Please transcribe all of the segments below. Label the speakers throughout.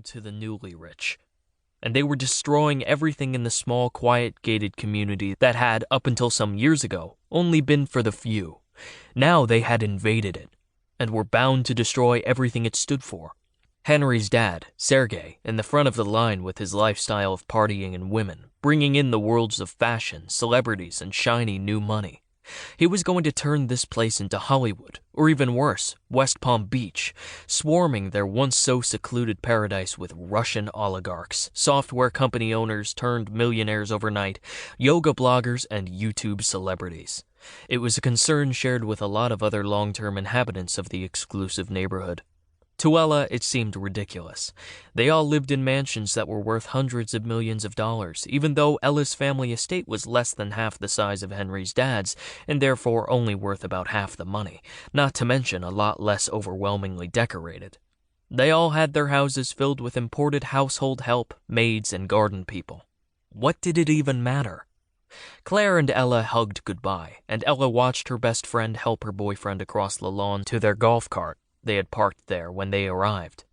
Speaker 1: belonged to the newly rich, and they were destroying everything in the small, quiet, gated community that had, up until some years ago, only been for the few. Now they had invaded it, and were bound to destroy everything it stood for. Henry's dad, Sergei, in the front of the line with his lifestyle of partying and women, bringing in the worlds of fashion, celebrities, and shiny new money. He was going to turn this place into Hollywood, or even worse, West Palm Beach, swarming their once so secluded paradise with Russian oligarchs, software company owners turned millionaires overnight, yoga bloggers, and YouTube celebrities. It was a concern shared with a lot of other long-term inhabitants of the exclusive neighborhood. To Ella, it seemed ridiculous. They all lived in mansions that were worth hundreds of millions of dollars, even though Ella's family estate was less than half the size of Henry's dad's, and therefore only worth about half the money, not to mention a lot less overwhelmingly decorated. They all had their houses filled with imported household help, maids, and garden people. What did it even matter? Claire and Ella hugged goodbye, and Ella watched her best friend help her boyfriend across the lawn to their golf cart. They had parked there when they arrived.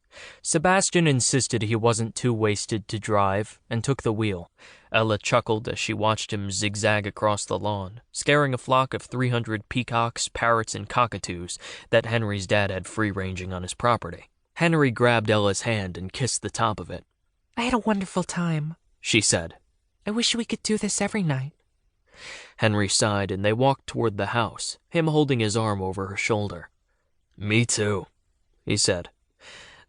Speaker 1: Sebastian insisted he wasn't too wasted to drive and took the wheel. Ella chuckled as she watched him zigzag across the lawn, scaring a flock of 300 peacocks, parrots, and cockatoos that Henry's dad had free-ranging on his property. Henry grabbed Ella's hand and kissed the top of it.
Speaker 2: "I had a wonderful time,"
Speaker 1: she said.
Speaker 2: "I wish we could do this every night."
Speaker 1: Henry sighed and they walked toward the house, him holding his arm over her shoulder. "Me too," he said.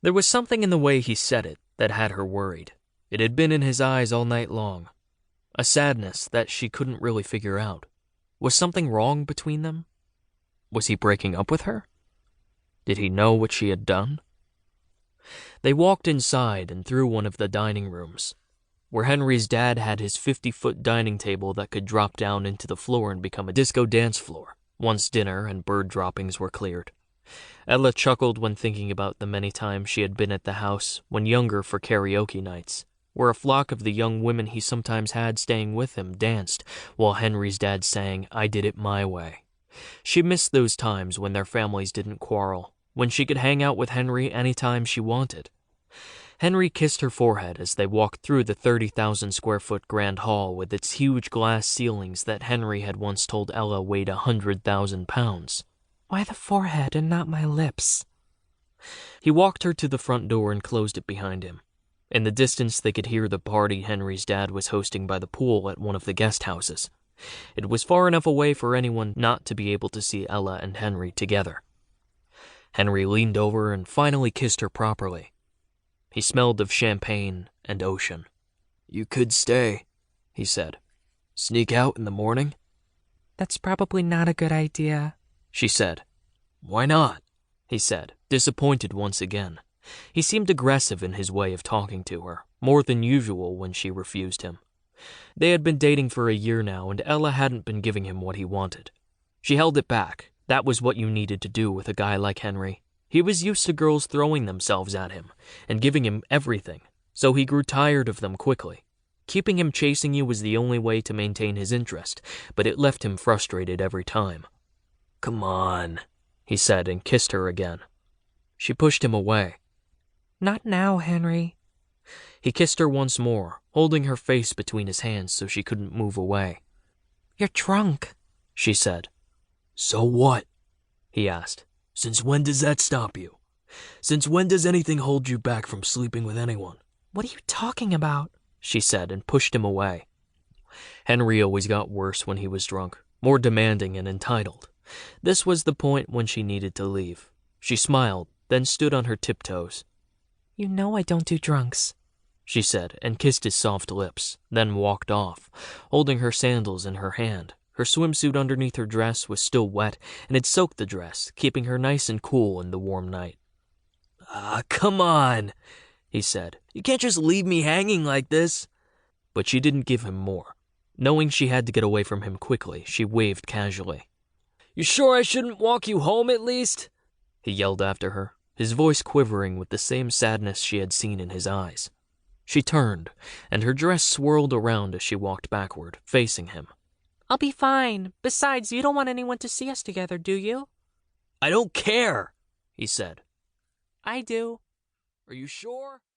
Speaker 1: There was something in the way he said it that had her worried. It had been in his eyes all night long. A sadness that she couldn't really figure out. Was something wrong between them? Was he breaking up with her? Did he know what she had done? They walked inside and through one of the dining rooms, where Henry's dad had his 50-foot dining table that could drop down into the floor and become a disco dance floor, once dinner and bird droppings were cleared. Ella chuckled when thinking about the many times she had been at the house when younger for karaoke nights, where a flock of the young women he sometimes had staying with him danced while Henry's dad sang "I Did It My Way." She missed those times when their families didn't quarrel, when she could hang out with Henry anytime she wanted. Henry kissed her forehead as they walked through the 30,000-square-foot grand hall with its huge glass ceilings that Henry had once told Ella weighed 100,000 pounds.
Speaker 2: "Why the forehead and not my lips?"
Speaker 1: He walked her to the front door and closed it behind him. In the distance, they could hear the party Henry's dad was hosting by the pool at one of the guest houses. It was far enough away for anyone not to be able to see Ella and Henry together. Henry leaned over and finally kissed her properly. He smelled of champagne and ocean. "You could stay," he said. "Sneak out in the morning?"
Speaker 2: "That's probably not a good idea,"
Speaker 1: she said. "Why not?" he said, disappointed once again. He seemed aggressive in his way of talking to her, more than usual when she refused him. They had been dating for a year now, and Ella hadn't been giving him what he wanted. She held it back. That was what you needed to do with a guy like Henry. He was used to girls throwing themselves at him and giving him everything, so he grew tired of them quickly. Keeping him chasing you was the only way to maintain his interest, but it left him frustrated every time. "Come on," he said and kissed her again. She pushed him away.
Speaker 2: "Not now, Henry."
Speaker 1: He kissed her once more, holding her face between his hands so she couldn't move away.
Speaker 2: "You're drunk,"
Speaker 1: she said. "So what?" he asked. "Since when does that stop you? Since when does anything hold you back from sleeping with anyone?"
Speaker 2: "What are you talking about?"
Speaker 1: she said and pushed him away. Henry always got worse when he was drunk, more demanding and entitled. This was the point when she needed to leave. She smiled, then stood on her tiptoes.
Speaker 2: "You know I don't do drunks,"
Speaker 1: she said, and kissed his soft lips, then walked off, holding her sandals in her hand. Her swimsuit underneath her dress was still wet, and had soaked the dress, keeping her nice and cool in the warm night. Come on," he said. "You can't just leave me hanging like this." But she didn't give him more. Knowing she had to get away from him quickly, she waved casually. "You sure I shouldn't walk you home at least?" he yelled after her, his voice quivering with the same sadness she had seen in his eyes. She turned, and her dress swirled around as she walked backward, facing him.
Speaker 2: "I'll be fine. Besides, you don't want anyone to see us together, do you?"
Speaker 1: "I don't care," he said.
Speaker 2: "I do."
Speaker 1: "Are you sure?"